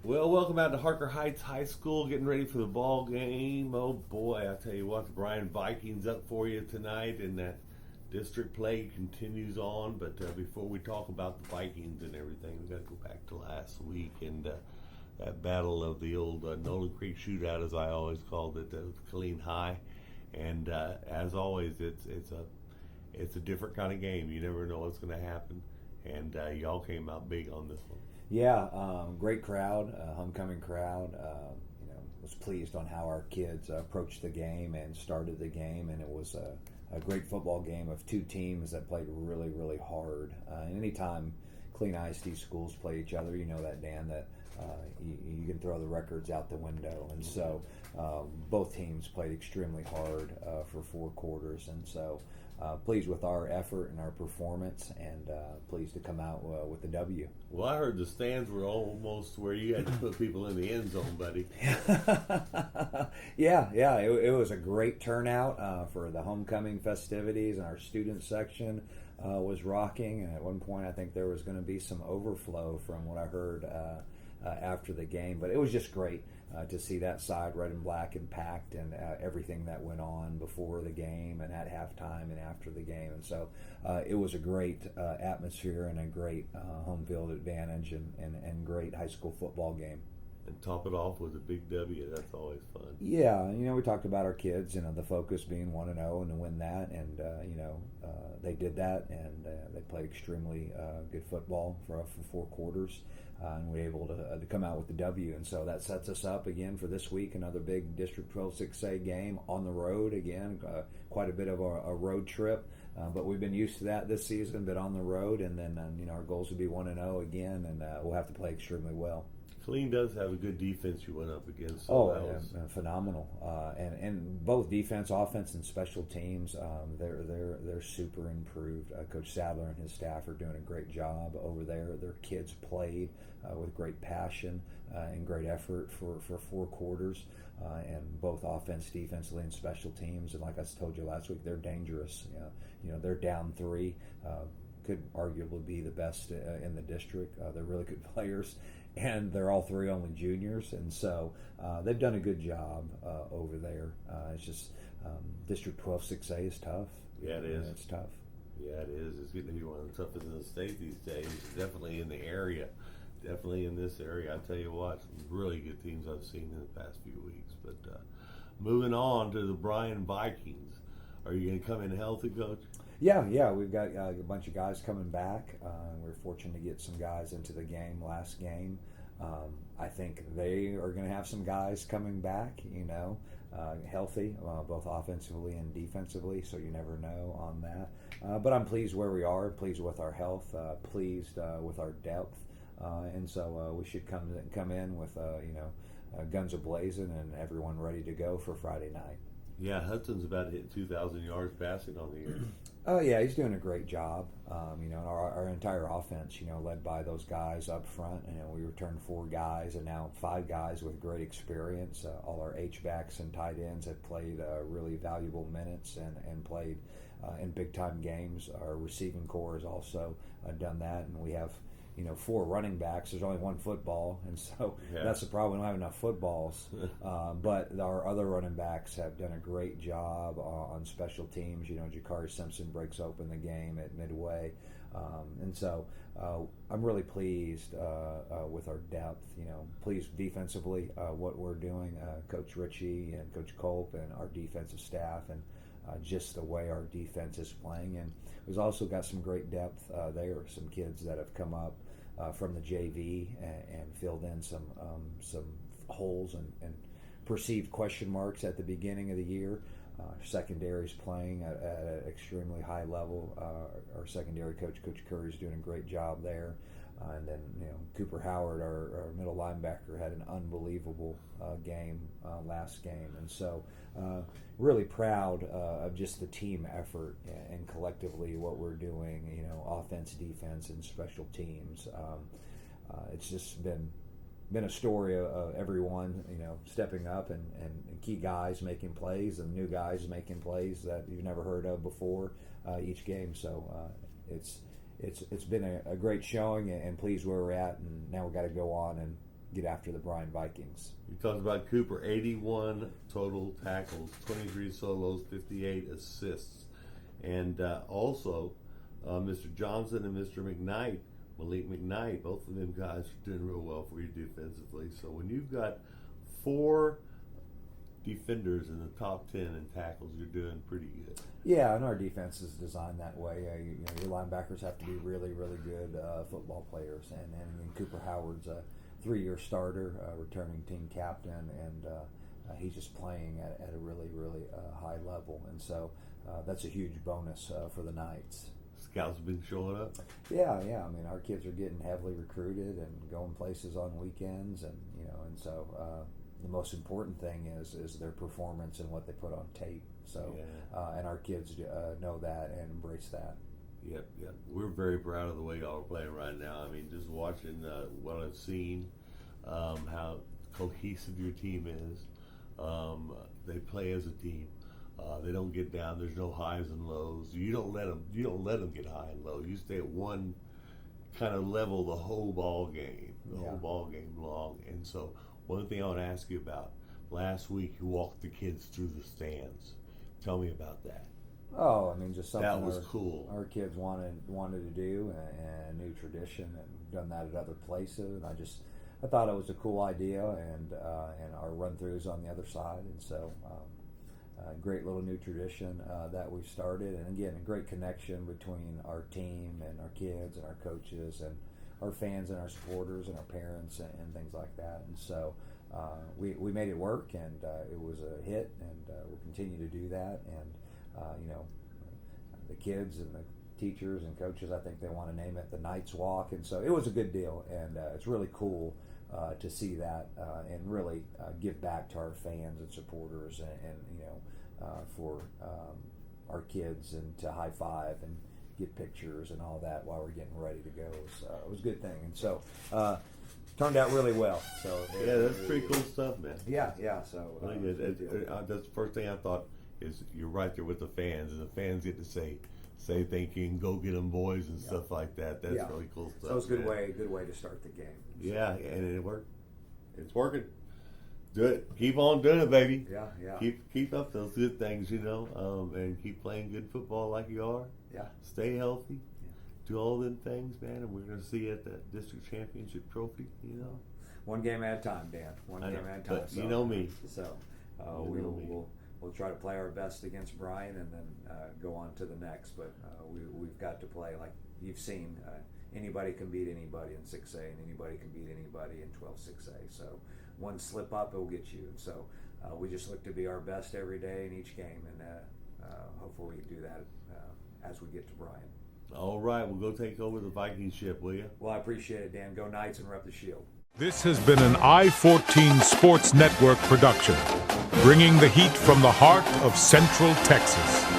Well, welcome out to Harker Heights High School. Getting ready for the ball game. Oh boy, I tell you what, the Bryan Vikings up for you tonight, and that district play continues on. But before we talk about the Vikings and everything, we got to go back to last week and that battle of the old Nolan Creek shootout, as I always called it, with Killeen High. And as always, it's a different kind of game. You never know what's going to happen, and y'all came out big on this one. Yeah, great crowd, homecoming crowd. Was pleased on how our kids approached the game and started the game, and it was a great football game of two teams that played really, really hard. And anytime Killeen ISD schools play each other, you know that, Dan, that you can throw the records out the window. And so both teams played extremely hard for 4 quarters, and so pleased with our effort and our performance, and pleased to come out with the W. Well, I heard the stands were almost where you had to put people in the end zone, buddy. Yeah, it was a great turnout for the homecoming festivities, and our student section was rocking. And at one point, I think there was going to be some overflow from what I heard after the game, but it was just great to see that side red and black and packed, and everything that went on before the game and at halftime and after the game. And so it was a great atmosphere and a great home field advantage, and great high school football game. And top it off with a big W. That's always fun. Yeah, we talked about our kids, the focus being 1-0 and to win that, and they did that, and they played extremely good football for 4 quarters, and we were able to come out with the W. And so that sets us up again for this week, another big District 12 6A game on the road again, quite a bit of a road trip. But we've been used to that this season, but on the road, and then our goals would be 1-0 again, and we'll have to play extremely well. Killeen does have a good defense you went up against. So phenomenal, and both defense, offense, and special teams, they're super improved. Coach Sadler and his staff are doing a great job over there. Their kids played with great passion and great effort for 4 quarters, and both offense, defensively, and special teams. And like I told you last week, they're dangerous. They're down 3. Could arguably be the best in the district. They're really good players, and they're all 3 only juniors, and so they've done a good job over there. It's just District 12 6A is tough. Yeah, it is. It's tough. Yeah, it is. It's going to be one of the toughest in the state these days. Definitely in the area. Definitely in this area. I tell you what, some really good teams I've seen in the past few weeks. But moving on to the Bryan Vikings. Are you going to come in healthy, Coach? Yeah, we've got a bunch of guys coming back. We're fortunate to get some guys into the game last game. I think they are going to have some guys coming back, healthy, both offensively and defensively, so you never know on that. But I'm pleased where we are, pleased with our health, pleased with our depth, and so we should come in with guns a-blazing and everyone ready to go for Friday night. Yeah, Hudson's about to hit 2,000 yards passing on the year. Oh yeah, he's doing a great job. Our entire offense, led by those guys up front. We returned 4 guys, and now 5 guys with great experience. All our H-backs and tight ends have played really valuable minutes and played in big time games. Our receiving corps has also done that, and we have 4 running backs. There's only 1 football, and so that's the problem. We don't have enough footballs. But our other running backs have done a great job on special teams. Jakari Simpson breaks open the game at midway. And so I'm really pleased with our depth. Pleased defensively what we're doing. Coach Ritchie and Coach Culp and our defensive staff, and just the way our defense is playing. And we've also got some great depth there. Some kids that have come up from the JV and filled in some holes and perceived question marks at the beginning of the year. Secondary is playing at an extremely high level. Our secondary coach, Coach Curry, is doing a great job there. And then, Cooper Howard, our middle linebacker, had an unbelievable game last game. And so really proud of just the team effort and collectively what we're doing, offense, defense, and special teams. It's just been a story of everyone, stepping up and key guys making plays and new guys making plays that you've never heard of before each game. So it's been a great showing, and pleased where we're at, and now we've got to go on and get after the Bryan Vikings. You talked about Cooper, 81 total tackles, 23 solos, 58 assists. And also, Mr. Johnson and Mr. McKnight, Malik McKnight, both of them guys are doing real well for you defensively. So when you've got 4 defenders in the top 10 in tackles, you're doing pretty good. Yeah, and our defense is designed that way. Your linebackers have to be really, really good football players. And Cooper Howard's a 3-year starter, returning team captain, and he's just playing at a really, really high level. And so that's a huge bonus for the Knights. Scouts have been showing up? Yeah. I mean, our kids are getting heavily recruited and going places on weekends, and so the most important thing is their performance and what they put on tape. So, and our kids know that and embrace that. Yep. We're very proud of the way y'all are playing right now. I mean, just watching what I've seen, how cohesive your team is. They play as a team. They don't get down. There's no highs and lows. You don't let them get high and low. You stay at one kind of level the whole ball game, whole ball game long. And so, one thing I want to ask you about: last week you walked the kids through the stands. Tell me about that. Oh, I mean, just something that was cool. Our kids wanted to do, and a new tradition, and done that at other places. And I thought it was a cool idea, and our run throughs on the other side, and so great little new tradition that we've started, and again, a great connection between our team and our kids and our coaches and our fans and our supporters and our parents and things like that. And so we made it work, and it was a hit, and we'll continue to do that. And the kids and the teachers and coaches, I think they want to name it the Knights Walk, and so it was a good deal, and it's really cool to see that and really give back to our fans and supporters, and for our kids, and to high five and get pictures and all that while we're getting ready to go. It was a good thing, and so turned out really well. So that's pretty cool stuff, man. Yeah. So really good. That's the first thing I thought is you're right there with the fans, and the fans get to say thank you and go get them boys and stuff like that. That's really cool stuff. So it's a good way to start the game. So. Yeah, and it worked. It's working. Do it. Keep on doing it, baby. Yeah. Keep up those good things, and keep playing good football like you are. Yeah. Stay healthy. Yeah. Do all them things, man, and we're going to see you at the district championship trophy. One game at a time, Dan. One game at a time. But you know me. So we'll try to play our best against Bryan, and then go on to the next. But we've got to play, like you've seen. Anybody can beat anybody in 6A, and anybody can beat anybody in 12-6A. So one slip up, it will get you. So we just look to be our best every day in each game, and hopefully we can do that as we get to Bryan. All right, we'll go take over the Viking ship, will you? Well, I appreciate it, Dan. Go Knights and rep the shield. This has been an I-14 Sports Network production, bringing the heat from the heart of Central Texas.